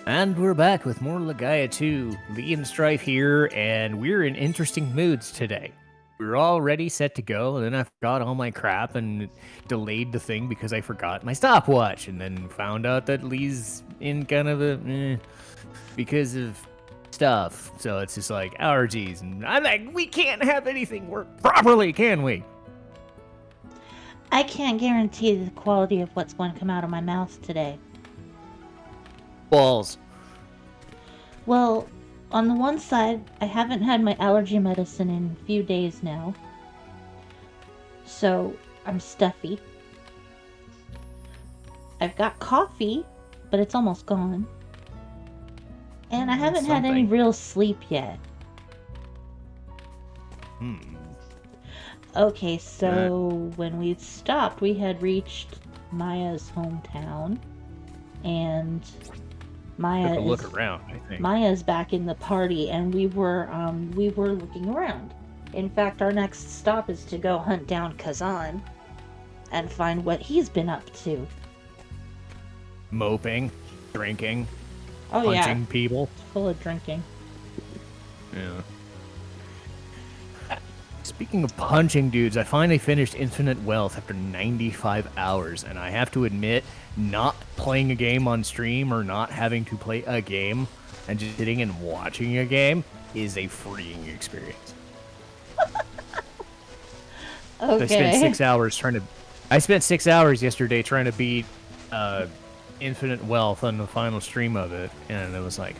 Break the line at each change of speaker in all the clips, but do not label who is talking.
And we're back with more Legaia 2. Citizen Strife here, and we're in interesting moods today. We're all ready, set to go, and then I forgot all my crap and delayed the thing because I forgot my stopwatch, and then found out that Lee's in kind of a because of stuff. So it's just like allergies, and I'm like, we can't have anything work properly, can we?
I can't guarantee the quality of what's going to come out of my mouth today.
Balls.
Well, on the one side, I haven't had my allergy medicine in a few days now. So, I'm stuffy. I've got coffee, but it's almost gone. And I haven't had any real sleep yet. Okay, so when we stopped, we had reached Maya's hometown. And Maya
look around, I think.
Maya's back in the party, and we were looking around. In fact, our next stop is to go hunt down Kazan and find what he's been up to.
Moping, drinking, punching people.
Full of drinking.
Yeah. Speaking of punching dudes, I finally finished Infinite Wealth after 95 hours, and I have to admit, not playing a game on stream or not having to play a game and just sitting and watching a game is a freeing experience.
Okay.
I spent 6 hours yesterday trying to beat Infinite Wealth on the final stream of it, and it was like,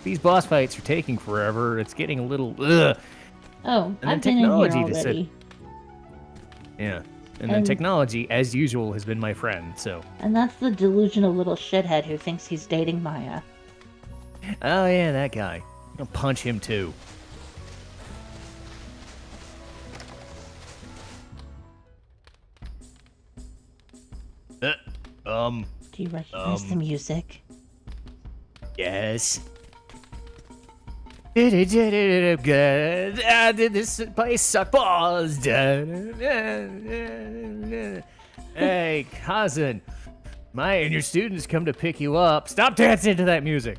these boss fights are taking forever. It's getting a little ugh.
Oh, I've been in here already.
Yeah. And then technology, as usual, has been my friend, so...
And that's the delusional little shithead who thinks he's dating Maya.
Oh, yeah, that guy. I'll punch him, too.
Do you recognize the music?
Yes. Good. Did this place suck balls? Hey, cousin. Maya and your students come to pick you up. Stop dancing to that music.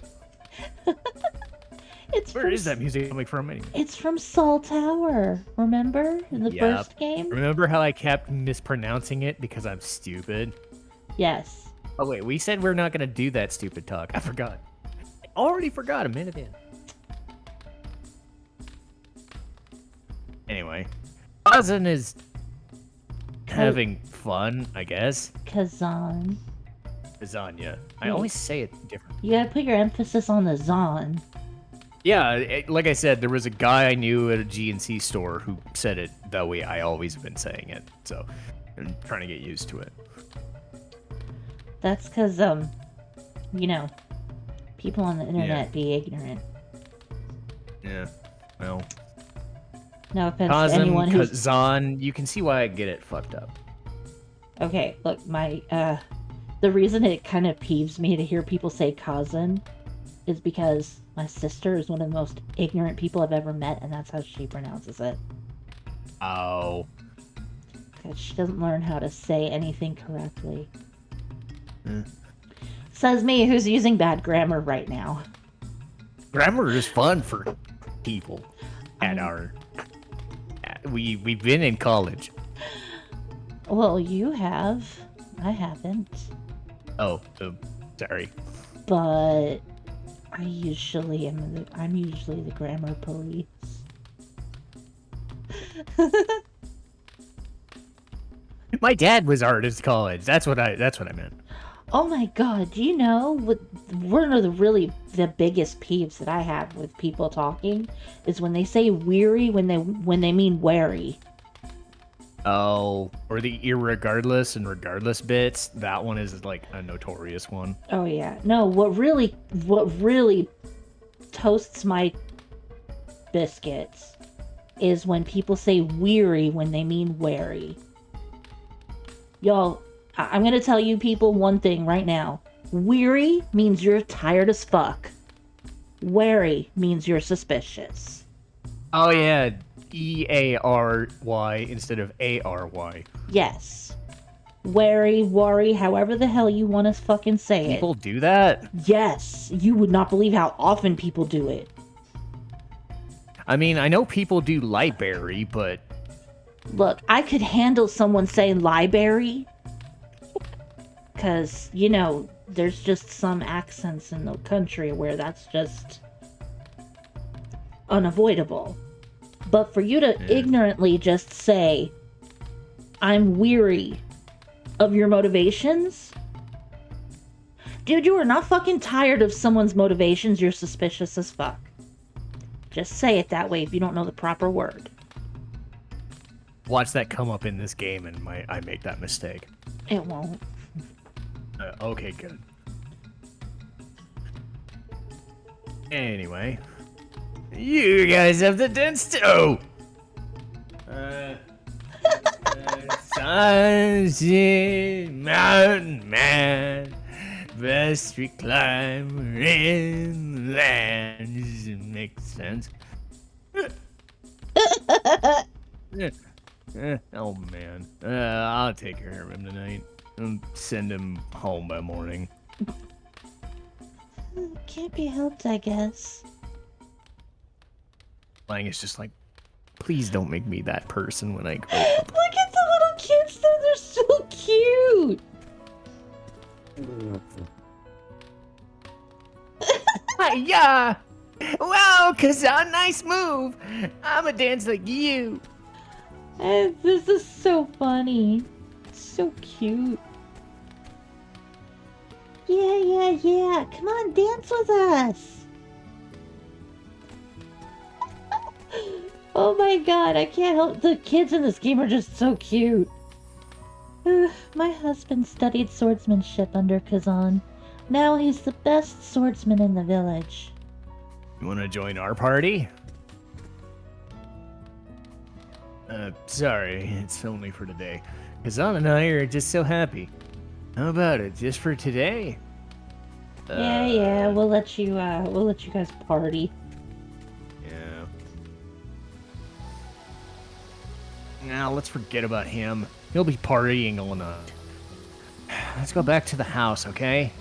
Where is that music coming from anyway?
It's from Sol Tower. Remember? In the first game?
Remember how I kept mispronouncing it because I'm stupid?
Yes.
Oh, wait. We said we're not going to do that stupid talk. I forgot. I already forgot a minute in. Anyway, Kazan is having fun, I guess.
Kazan.
Kazan. I always say it different.
You gotta put your emphasis on the Zon.
Yeah, like I said, there was a guy I knew at a GNC store who said it that way I always have been saying it, so I'm trying to get used to it.
That's because, people on the internet be ignorant.
Yeah, well...
No offense to anyone who's...
Kazan, you can see why I get it fucked up.
Okay, look, the reason it kind of peeves me to hear people say Kazan is because my sister is one of the most ignorant people I've ever met, and that's how she pronounces it.
Oh.
Because she doesn't learn how to say anything correctly. Says me, who's using bad grammar right now.
Grammar is fun for people at our... We've been in college.
Well, you have. I haven't.
Oh, sorry.
But I'm usually the grammar police.
My dad was artist college. That's what I meant.
Oh my god, do you know what one of the biggest peeves that I have with people talking is when they say weary when they mean wary.
Oh, or the irregardless and regardless bits. That one is like a notorious one.
Oh yeah. No, what really toasts my biscuits is when people say weary when they mean wary. Y'all, I'm going to tell you people one thing right now. Weary means you're tired as fuck. Wary means you're suspicious.
Oh, yeah. E-A-R-Y instead of A-R-Y.
Yes. wary, worry, however the hell you want to fucking say it.
People do that?
Yes, you would not believe how often people do it.
I mean, I know people do library, but...
Look, I could handle someone saying library. Because, you know, there's just some accents in the country where that's just unavoidable. But for you to ignorantly just say, I'm weary of your motivations? Dude, you are not fucking tired of someone's motivations. You're suspicious as fuck. Just say it that way if you don't know the proper word.
Watch that come up in this game and I make that mistake.
It won't.
Okay, good. Anyway. You guys have the dense toe! Sunset Mountain Man, best we climber in the land. Does it make sense? Oh man, I'll take care of him tonight. I'll send him home by morning.
Can't be helped, I guess.
Lang is just like, please don't make me that person when I grow up.
Look at the little kids though, they're so cute!
Yeah! Wow, Kazan, nice move! I'ma dance like you!
And this is so funny. So cute. Yeah. Come on, dance with us. Oh my god, I can't help. The kids in this game are just so cute. My husband studied swordsmanship under Kazan. Now he's the best swordsman in the village.
You wanna join our party? Sorry, it's only for today. Kazan and I are just so happy. How about it, just for today?
Yeah, we'll let you guys party.
Yeah. Now let's forget about him. He'll be partying all night. Let's go back to the house, okay?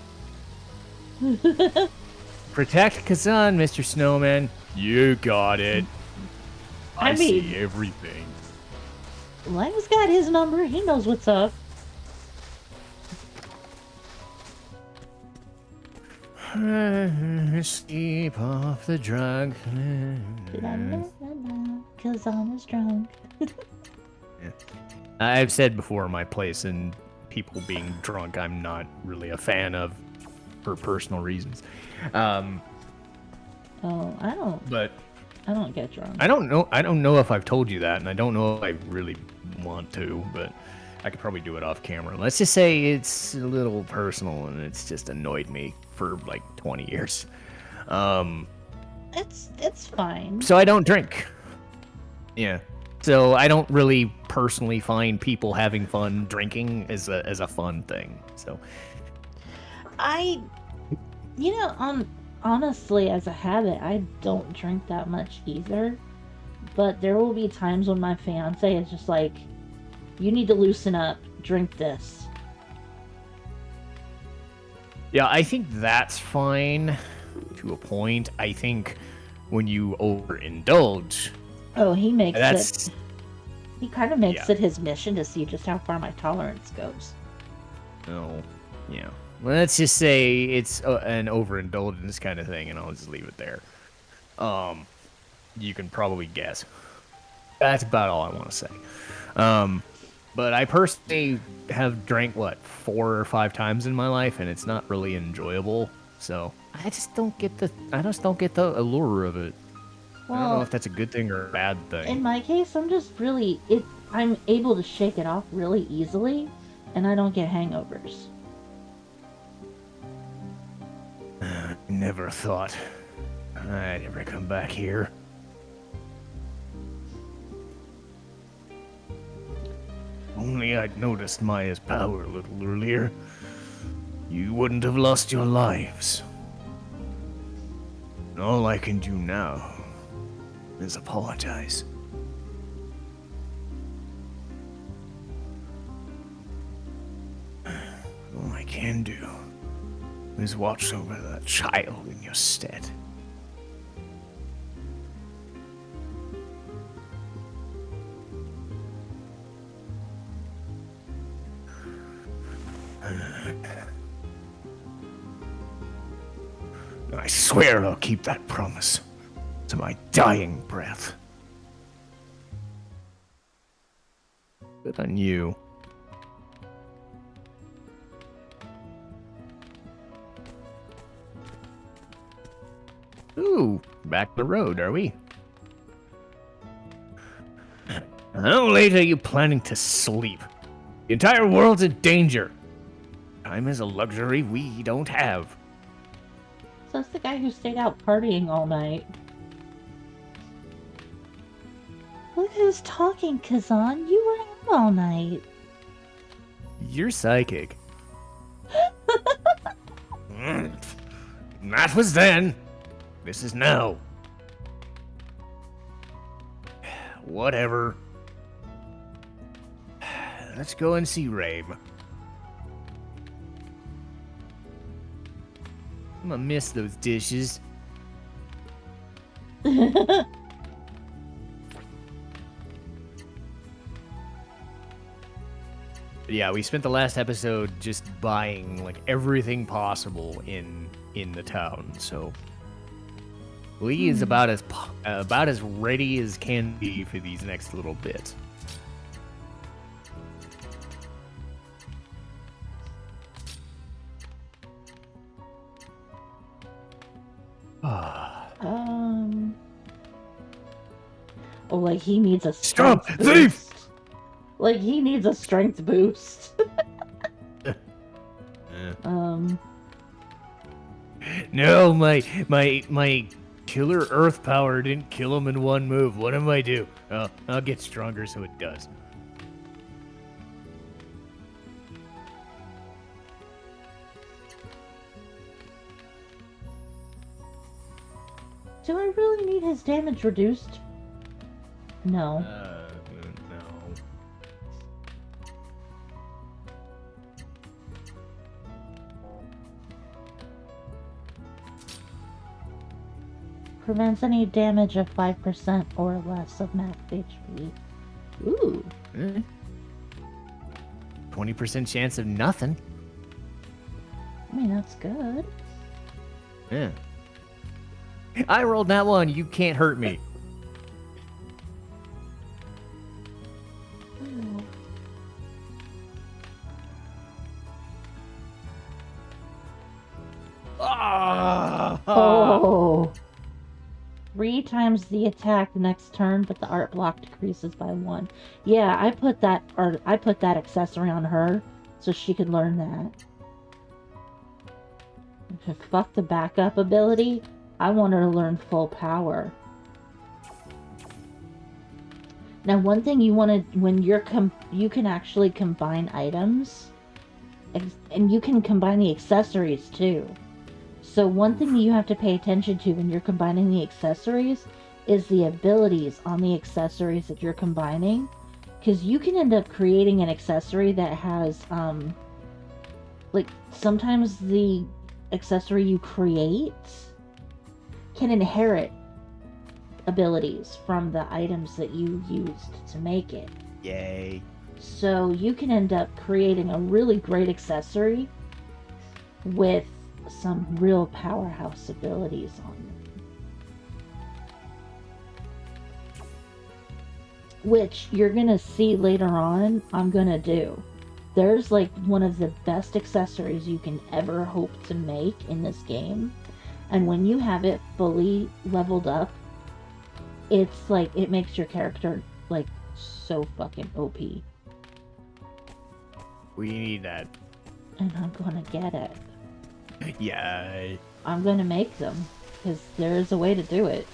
Protect Kazan, Mr. Snowman. You got it. I
mean,
see everything.
Lang's got his number. He knows what's up.
Sleep off the drug.
Kazan is drunk.
Yeah. I've said before, my place and people being drunk, I'm not really a fan of for personal reasons.
Oh, I don't.
But
I don't get drunk.
I don't know if I've told you that, and I don't know if I really want to, but I could probably do it off camera. Let's just say it's a little personal, and it's just annoyed me for like 20 years.
It's fine.
So I don't drink. Yeah. So I don't really personally find people having fun drinking as a fun thing. So
honestly, as a habit, I don't drink that much either. But there will be times when my fiance is just like, you need to loosen up, drink this.
yeah, I think that's fine to a point. I think when you overindulge,
Oh, he makes
that's
it. He kind of makes it his mission to see just how far my tolerance goes.
oh, yeah. Let's just say it's an overindulgence kind of thing, and I'll just leave it there. You can probably guess. That's about all I want to say. But I personally have drank 4 or 5 times in my life, and it's not really enjoyable. So I just don't get the allure of it.
Well,
I don't know if that's a good thing or a bad thing.
in my case, I'm able to shake it off really easily, and I don't get hangovers.
Never thought I'd ever come back here. Only I'd noticed Maya's power a little earlier. You wouldn't have lost your lives. And all I can do now is apologize. can do is watch over that child in your stead. I swear I'll keep that promise to my dying breath. Good on you. Ooh, back the road, are we? How late are you planning to sleep? The entire world's in danger. Time is a luxury we don't have.
So that's the guy who stayed out partying all night. Look who's talking, Kazan. You were out all night.
You're psychic. That was then. This is now. Whatever. Let's go and see Reym. I'm gonna miss those dishes. Yeah, we spent the last episode just buying like everything possible in the town, so Lee is about as ready as can be for these next little bits.
Oh, like he needs a
Stop,
strength boost.
thief!
Like he needs a strength boost.
No, my killer earth power didn't kill him in one move. What am I do? I'll get stronger so it does.
Do I really need his damage reduced? No.
No.
Prevents any damage of 5% or less of max HP. Ooh.
20% chance of nothing.
I mean, that's good.
Yeah. I rolled that one. You can't hurt me.
Oh. 3 times the attack the next turn, but the art block decreases by 1. Yeah, I put that accessory on her so she could learn that. Fuck the backup ability. I want her to learn full power. Now, one thing you want to, when you can actually combine items, and you can combine the accessories too. So one thing that you have to pay attention to when you're combining the accessories is the abilities on the accessories that you're combining, because you can end up creating an accessory that has, like, sometimes the accessory you create can inherit abilities from the items that you used to make it.
Yay. So
you can end up creating a really great accessory with some real powerhouse abilities on them. Which you're gonna see later on, I'm gonna do. There's like one of the best accessories you can ever hope to make in this game. And when you have it fully leveled up, it's like, it makes your character like so fucking OP.
We need that.
And I'm gonna get it.
Yay.
I'm gonna make them, because there is a way to do it.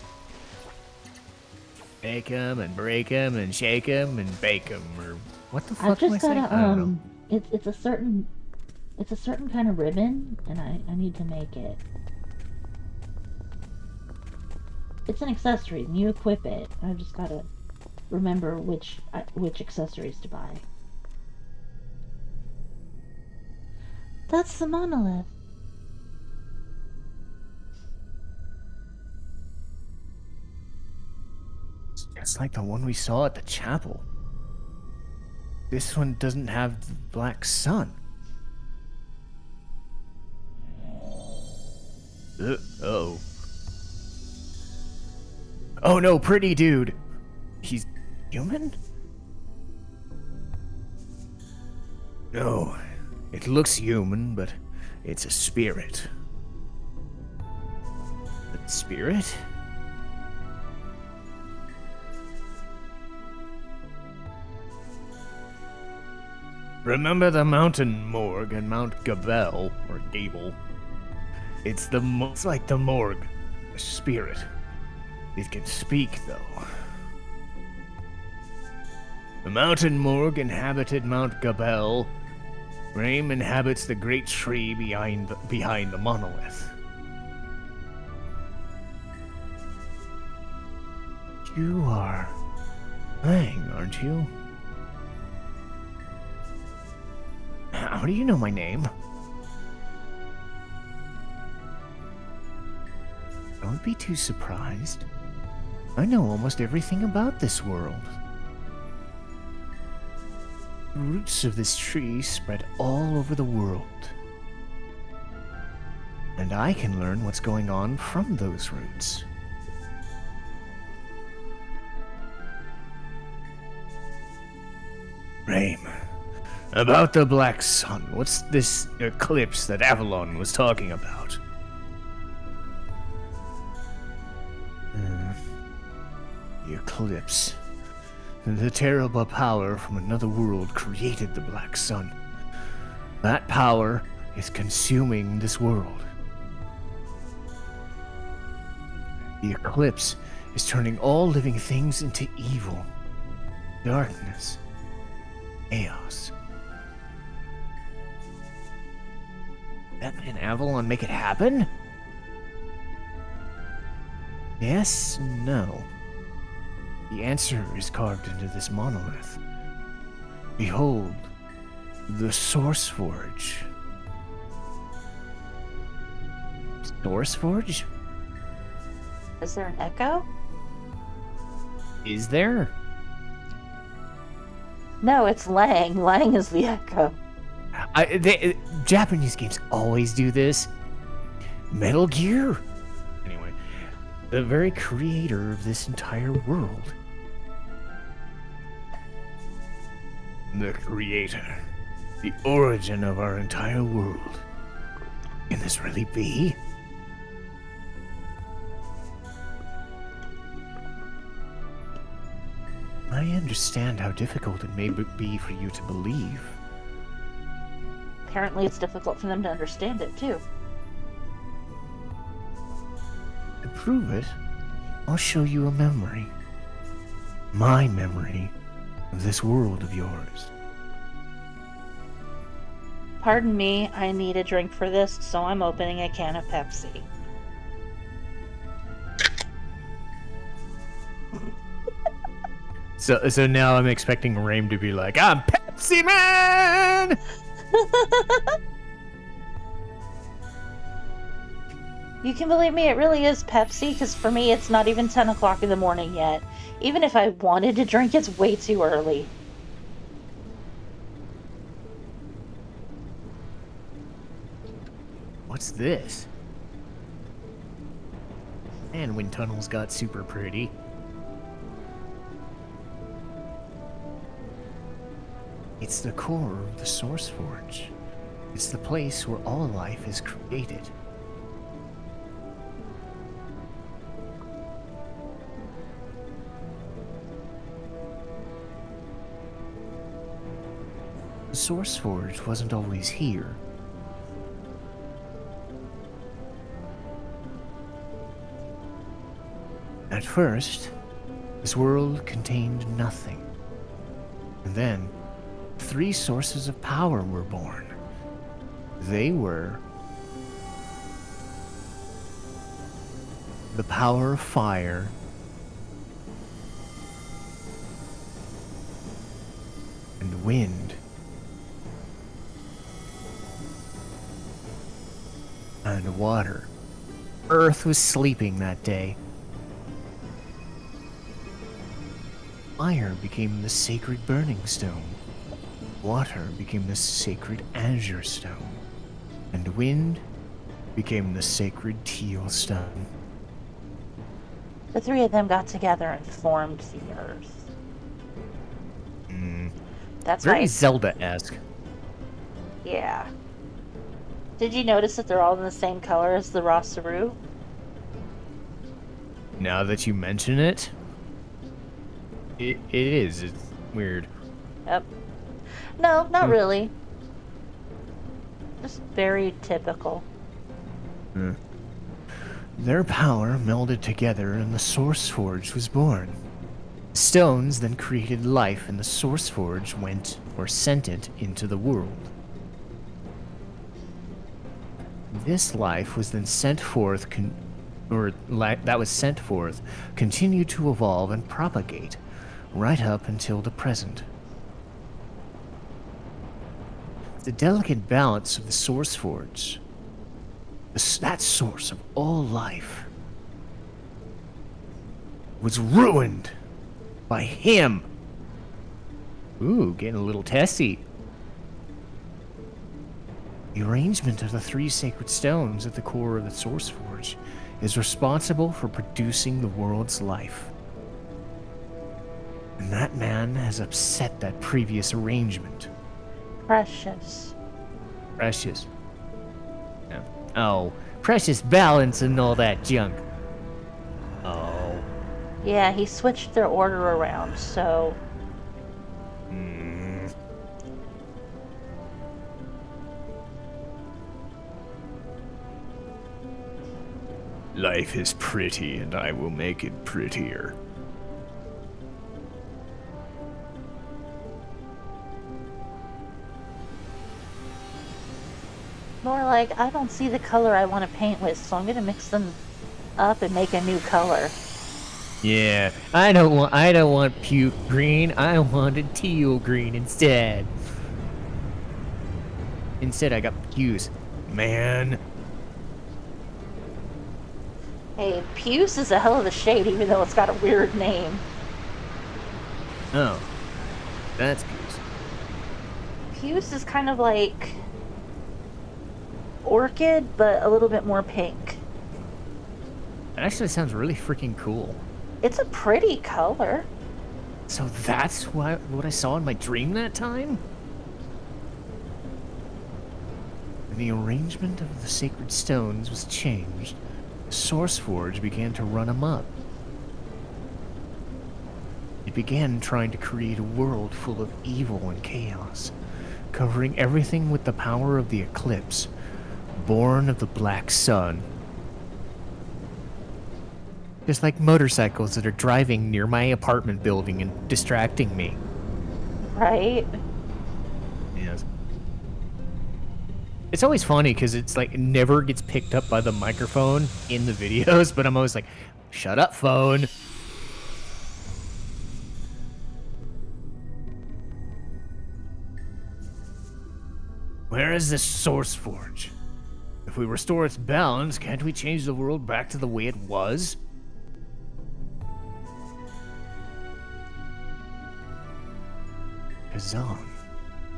Make them and break them and shake them and bake them, or what the fuck
I've just
am I
gotta,
saying?
it's a certain kind of ribbon, and I need to make it. It's an accessory, and you equip it. I just gotta remember which accessories to buy. That's the monolith.
It's just like the one we saw at the chapel. This one doesn't have the black sun. Oh. Oh no, pretty dude. He's human? No, it looks human, but it's a spirit. A spirit? Remember the mountain morgue and Mount Gabel, or Gable? It's like the morgue, a spirit. It can speak, though. The mountain morgue inhabited Mount Gabel. Reym inhabits the great tree behind the monolith. You are Lang, aren't you? How do you know my name? Don't be too surprised. I know almost everything about this world. The roots of this tree spread all over the world. And I can learn what's going on from those roots. Reym, about the Black Sun, what's this eclipse that Avalon was talking about? The eclipse. The terrible power from another world created the Black Sun. That power is consuming this world. The eclipse is turning all living things into evil, darkness, chaos. That man Avalon make it happen? Yes, no. The answer is carved into this monolith. Behold, the Source Forge. Source Forge?
Is there an echo?
Is there?
No, it's Lang. Lang is the echo.
Japanese games always do this. Metal Gear. Anyway, the very creator of this entire world. The creator. The origin of our entire world. Can this really be? I understand how difficult it may be for you to believe.
Apparently it's difficult for them to understand it, too.
To prove it, I'll show you a memory. My memory of this world of yours.
Pardon me, I need a drink for this, so I'm opening a can of Pepsi.
So now I'm expecting Reym to be like, I'm Pepsi Man!
You can believe me, it really is Pepsi, because for me it's not even 10 o'clock in the morning yet. Even if I wanted to drink, it's way too early.
What's this? And wind tunnels got super pretty. It's the core of the Source Forge. It's the place where all life is created. The Source Forge wasn't always here. At first, this world contained nothing. And then, 3 sources of power were born. They were the power of fire, and wind, and water. Earth was sleeping that day. Fire became the sacred burning stone. Water became the sacred azure stone. And wind became the sacred teal stone.
The three of them got together and formed the Earth. That's
Very
right.
Zelda-esque.
Yeah. Did you notice that they're all in the same color as the Rosaru?
Now that you mention it, it is. It's weird.
Yep. No, not really. Just very typical.
Their power melded together and the Source Forge was born. Stones then created life and the Source Forge went or sent it into the world. This life was then sent forth, continued to evolve and propagate right up until the present. The delicate balance of the Source Forge, that source of all life, was ruined by him. Ooh, getting a little testy. The arrangement of the three sacred stones at the core of the Source Forge is responsible for producing the world's life. And that man has upset that previous arrangement.
Precious.
Precious. Yeah. Oh, precious balance and all that junk. Oh.
Yeah, he switched their order around, so...
Life is pretty, and I will make it prettier.
More like, I don't see the color I want to paint with, so I'm gonna mix them up and make a new color.
Yeah, I don't want puke green. I wanted teal green instead. Instead, I got puce. Man.
Hey, puce is a hell of a shade, even though it's got a weird name.
Oh, that's puce.
Puce is kind of like orchid, but a little bit more pink.
That actually sounds really freaking cool.
It's a pretty color.
So that's what I saw in my dream that time? When the arrangement of the sacred stones was changed, the Source Forge began to run amok. It began trying to create a world full of evil and chaos, covering everything with the power of the eclipse, born of the black sun. Just like motorcycles that are driving near my apartment building and distracting me.
Right?
Yes. It's always funny because it's like it never gets picked up by the microphone in the videos, but I'm always like, shut up, phone. Where is this Source Forge? If we restore its balance, can't we change the world back to the way it was? Kazan,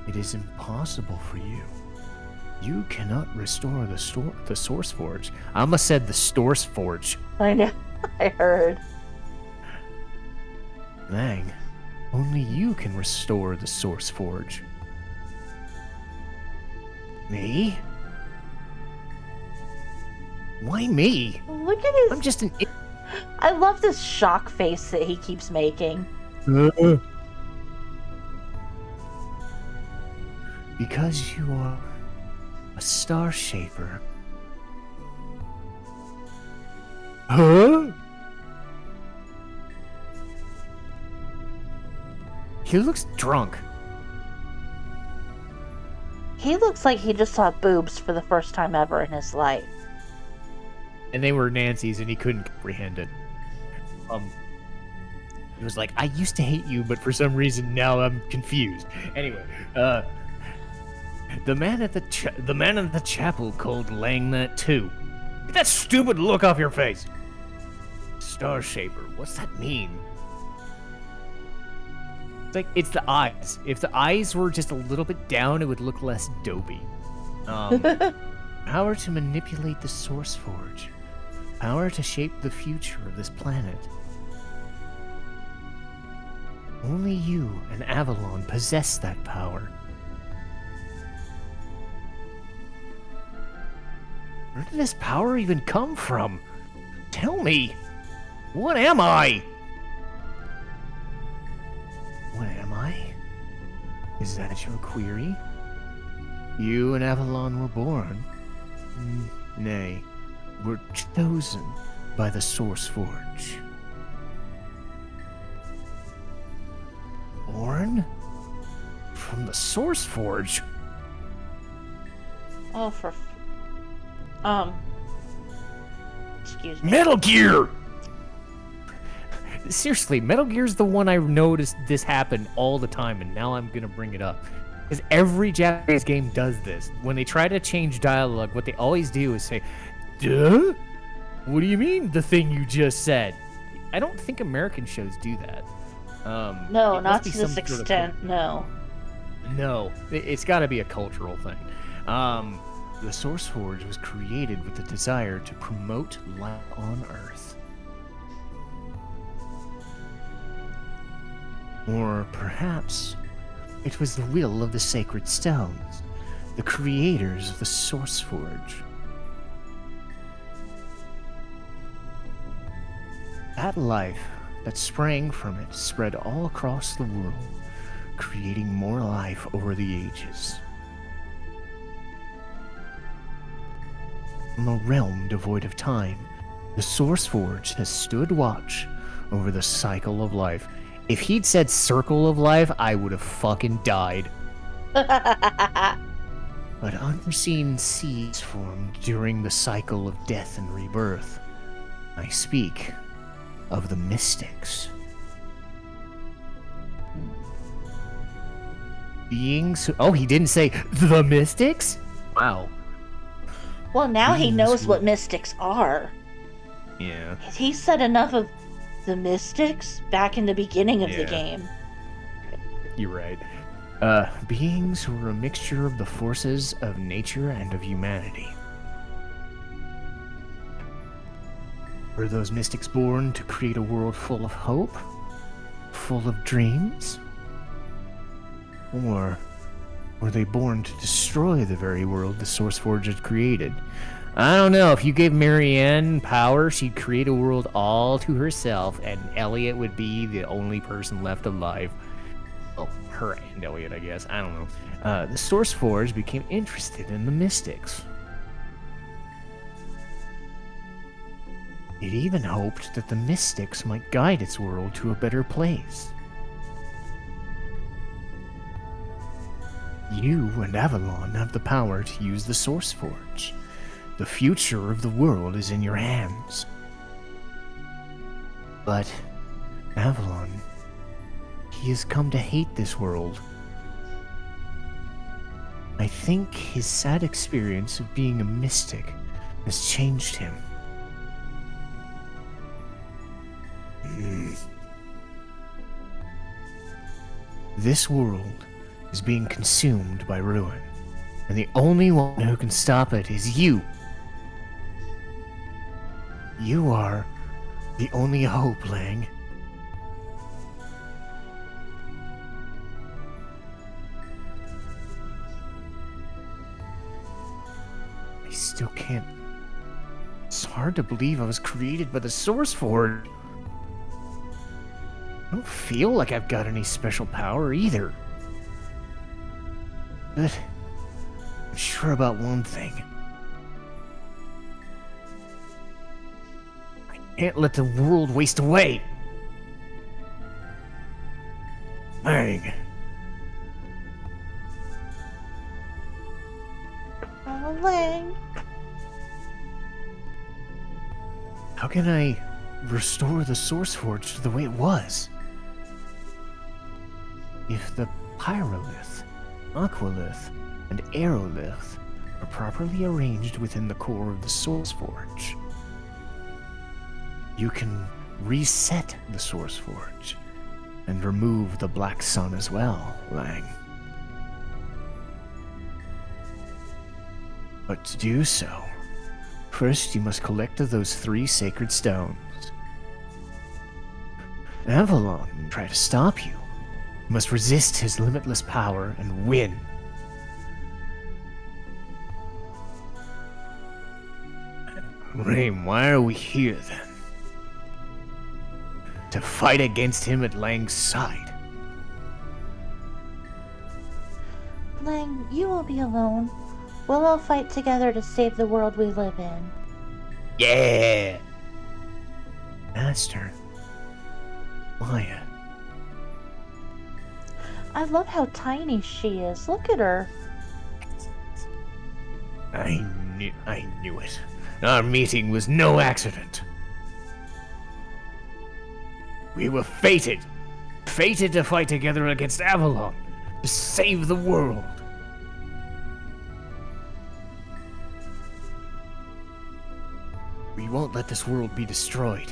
it is impossible for you. You cannot restore the Source Forge. I almost said the Source Forge.
I know. I heard.
Lang, only you can restore the Source Forge. Me? Why me?
Look at his...
I'm just an...
I love this shock face that he keeps making.
Because you are a Star Shaper. Huh? He looks drunk.
He looks like he just saw boobs for the first time ever in his life.
And they were Nancy's and he couldn't comprehend it. He was like, I used to hate you, but for some reason now I'm confused. Anyway, The man at the chapel called Lang that too. Get that stupid look off your face. Star Shaper, what's that mean? It's like, it's the eyes. If the eyes were just a little bit down, it would look less dopey. Power to manipulate the Source Forge. Power to shape the future of this planet. Only you and Avalon possess that power. Where did this power even come from? Tell me! What am I? What am I? Is that your query? You and Avalon were born. Nay, were chosen by the Source Forge. Born? From the Source Forge?
Oh, excuse me.
Metal Gear! Seriously, Metal Gear's the one I noticed this happen all the time, and now I'm gonna bring it up. Because every Japanese game does this. When they try to change dialogue, what they always do is say, duh? What do you mean, the thing you just said? I don't think American shows do that.
No, not to this extent, no.
No, it's gotta be a cultural thing. The Source Forge was created with the desire to promote life on Earth. Or perhaps it was the will of the Sacred Stones, the creators of the Source Forge. That life that sprang from it spread all across the world, creating more life over the ages. From a realm devoid of time, the Source Forge has stood watch over the cycle of life. If he'd said circle of life, I would have fucking died. But unforeseen seeds formed during the cycle of death and rebirth. I speak of the Mystics. Beings who... Oh, he didn't say the Mystics? Wow.
Well, now he knows what mystics are.
Yeah.
He said enough of the mystics back in the beginning of the game.
You're right. Beings who were a mixture of the forces of nature and of humanity. Were those mystics born to create a world full of hope? Full of dreams? Or were they born to destroy the very world the Source Forge had created? I don't know. If you gave Marianne power, she'd create a world all to herself, and Elliot would be the only person left alive. Well, her and Elliot, I guess. I don't know. The Source Forge became interested in the Mystics. It even hoped that the Mystics might guide its world to a better place. You and Avalon have the power to use the Source Forge. The future of the world is in your hands. But Avalon, he has come to hate this world. I think his sad experience of being a mystic has changed him. This world is being consumed by ruin, and the only one who can stop it is you. You are the only hope, Lang. I still can't... It's hard to believe I was created by the Source Forge. I don't feel like I've got any special power either. But I'm sure about one thing. I can't let the world waste away. Lang.
Oh, Lang.
How can I restore the Source Forge to the way it was? If the Pyrolith, Aqualith, and aerolith are properly arranged within the core of the Source Forge. You can reset the Source Forge and remove the Black Sun as well, Lang. But to do so, first you must collect those 3 sacred stones. Avalon will try to stop you. You must resist his limitless power and win. Reym, why are we here then? To fight against him at Lang's side.
Lang, you won't be alone. We'll all fight together to save the world we live in.
Yeah! Master. Maya.
I love how tiny she is. Look at her.
I knew it. Our meeting was no accident. We were fated to fight together against Avalon, to save the world. We won't let this world be destroyed.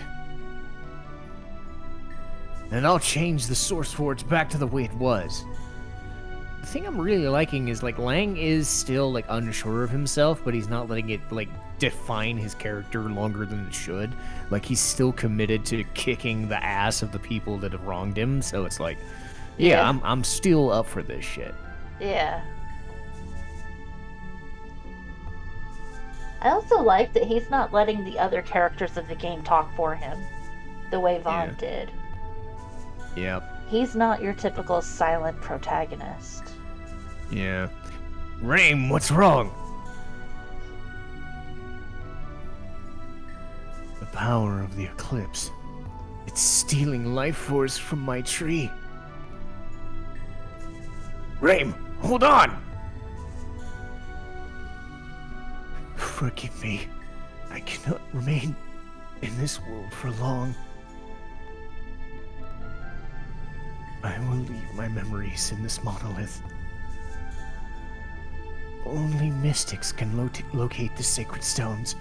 And I'll change the Source Forge back to the way it was. The thing I'm really liking is, like, Lang is still, like, unsure of himself, but he's not letting it, like, define his character longer than it should. Like, he's still committed to kicking the ass of the people that have wronged him, so it's like, yeah. I'm still up for this shit.
Yeah. I also like that he's not letting the other characters of the game talk for him, the way Vaughn did.
Yep.
He's not your typical silent protagonist.
Yeah. Reym, what's wrong? The power of the eclipse. It's stealing life force from my tree. Reym, hold on! Forgive me. I cannot remain in this world for long. I will leave my memories in this monolith. Only mystics can locate the sacred stones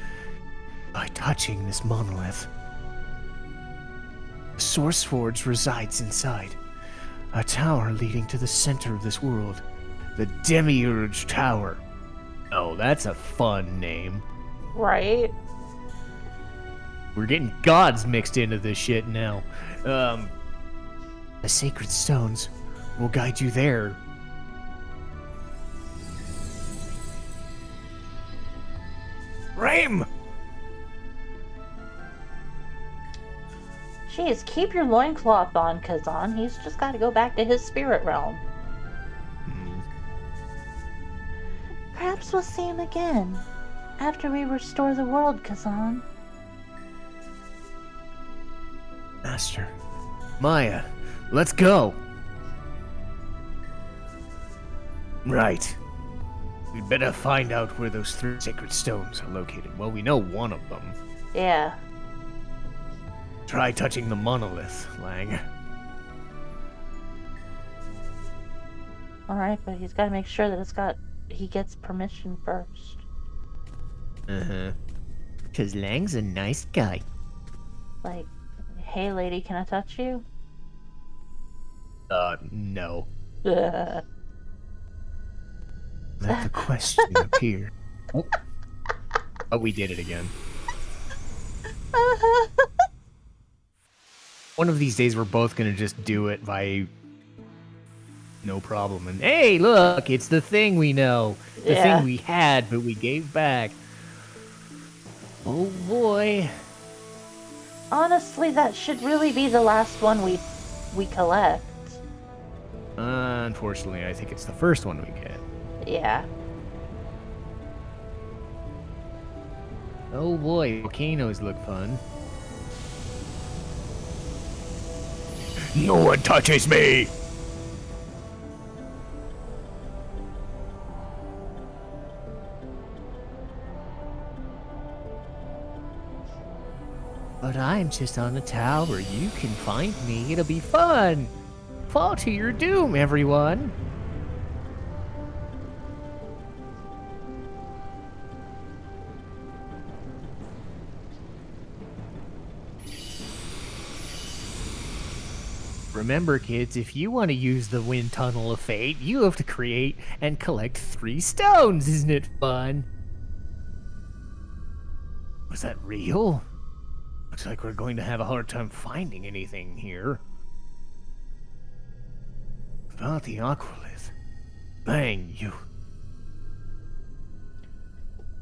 by touching this monolith. The Source Forge resides inside, a tower leading to the center of this world, the Demiurge Tower. Oh, that's a fun name.
Right?
We're getting gods mixed into this shit now. The sacred stones will guide you there. Reym!
Jeez, keep your loincloth on, Kazan. He's just got to go back to his spirit realm. Perhaps we'll see him again, after we restore the world, Kazan.
Master. Maya, let's go! Right. We'd better find out where those 3 sacred stones are located. Well, we know one of them.
Yeah.
Try touching the monolith, Lang.
Alright, but he's got to make sure that he gets permission first.
Uh-huh. 'Cause Lang's a nice guy.
Like, hey lady, can I touch you?
No.
Ugh.
Let the question appear. Oh, we did it again. One of these days, we're both gonna just do it by no problem. And hey, look, it's the thing we know. The thing we had, but we gave back. Oh boy.
Honestly, that should really be the last one we collect.
Unfortunately, I think it's the first one we get.
Yeah.
Oh boy, volcanoes look fun. No one touches me! But I'm just on the tower. You can find me. It'll be fun. Fall to your doom, everyone. Remember, kids, if you want to use the wind tunnel of fate, you have to create and collect 3 stones. Isn't it fun? Was that real? Looks like we're going to have a hard time finding anything here. About the Aqualith. Bang, you.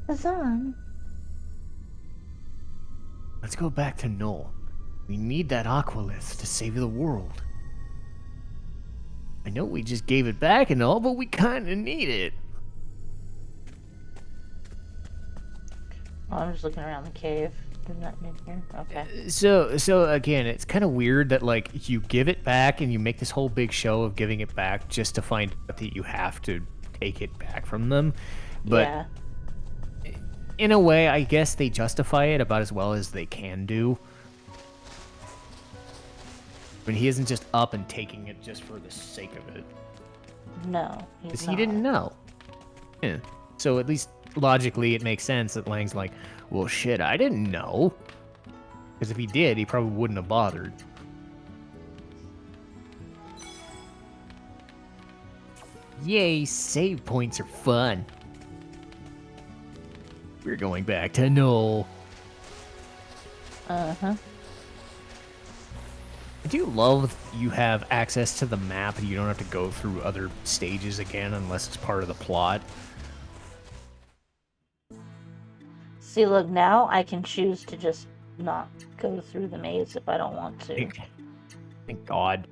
Hazan.
Let's go back to Null. We need that Aqualith to save the world. I know we just gave it back and all, but we kinda need it.
Oh, I'm just looking around the cave. There's nothing in here. Okay.
So again, it's kind of weird that like you give it back and you make this whole big show of giving it back just to find out that you have to take it back from them. But
yeah.
in a way, I guess they justify it about as well as they can do. I mean, he isn't just up and taking it just for the sake of it.
No,
Because he didn't know. Yeah. So at least logically, it makes sense that Lang's like, well, shit, I didn't know. Because if he did, he probably wouldn't have bothered. Yay, save points are fun. We're going back to Null.
Uh-huh.
I do love you have access to the map and you don't have to go through other stages again unless it's part of the plot.
See, look, now I can choose to just not go through the maze if I don't want to.
Thank God.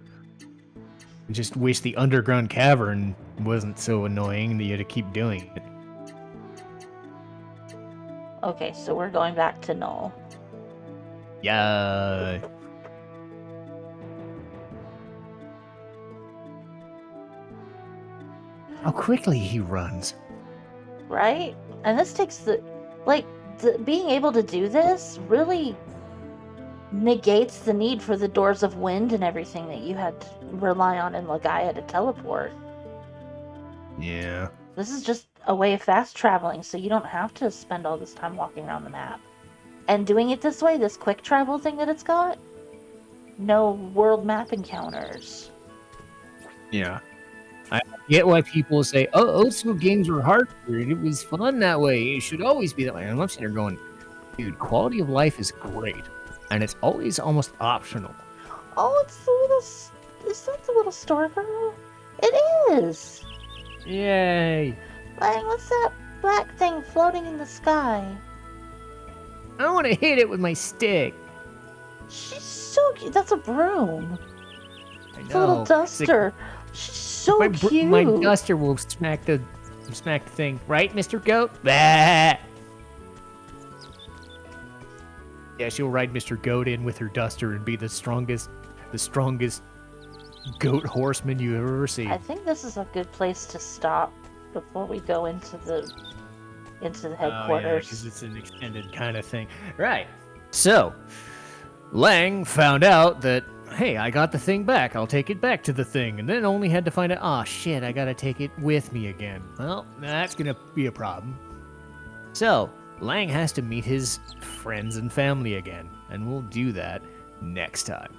I just wish the underground cavern wasn't so annoying that you had to keep doing it.
Okay, so we're going back to Null.
Yeah. How quickly he runs.
Right? And this takes being able to do this really negates the need for the doors of wind and everything that you had to rely on in Legaia to teleport.
Yeah.
This is just a way of fast traveling, so you don't have to spend all this time walking around the map. And doing it this way, this quick travel thing that it's got, no world map encounters.
Yeah. I get why people say, oh, old school games were harder. It was fun that way. It should always be that way. And I'm sitting there going, dude, quality of life is great. And it's always almost optional.
Oh, it's the little... Is that the little star girl? It is!
Yay.
Lang, what's that black thing floating in the sky?
I want to hit it with my stick.
She's so cute. That's a broom.
I know.
It's a little duster. She's so cute.
My duster will smack the thing, right, Mr. Goat? Bah! Yeah, she'll ride Mr. Goat in with her duster and be the strongest goat horseman you've ever seen.
I think this is a good place to stop before we go into the headquarters.
Oh, yeah, because it's an extended kind of thing. Right. So, Lang found out that, hey, I got the thing back. I'll take it back to the thing. And then only had to find out, oh, shit, I gotta take it with me again. Well, that's gonna be a problem. So, Lang has to meet his friends and family again. And we'll do that next time.